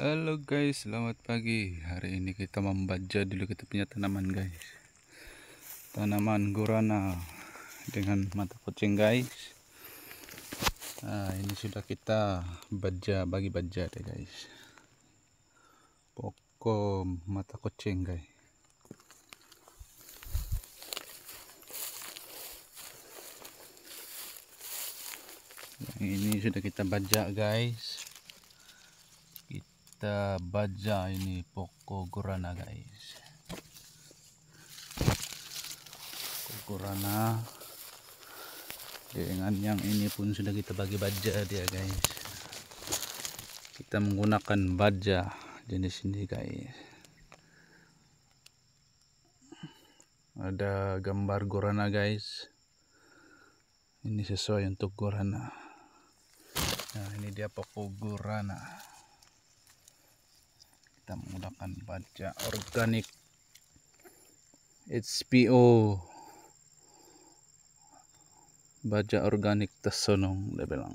Halo guys, selamat pagi. Hari ini kita membaca dulu kita punya tanaman guys. Tanaman guarana dengan mata kucing guys. Nah, ini sudah kita bagi baja deh guys. Pokok mata kucing guys. Nah, ini sudah kita baca guys. Kita baca ini pokok guarana guys. Pokok guarana dengan yang ini pun sudah kita bagi baja dia guys. Kita menggunakan baja jenis ini guys. Ada gambar guarana guys. Ini sesuai untuk guarana. Nah, ini dia pokok guarana. Kita menggunakan baja organik HPO, baja organik Tesonong dia bilang.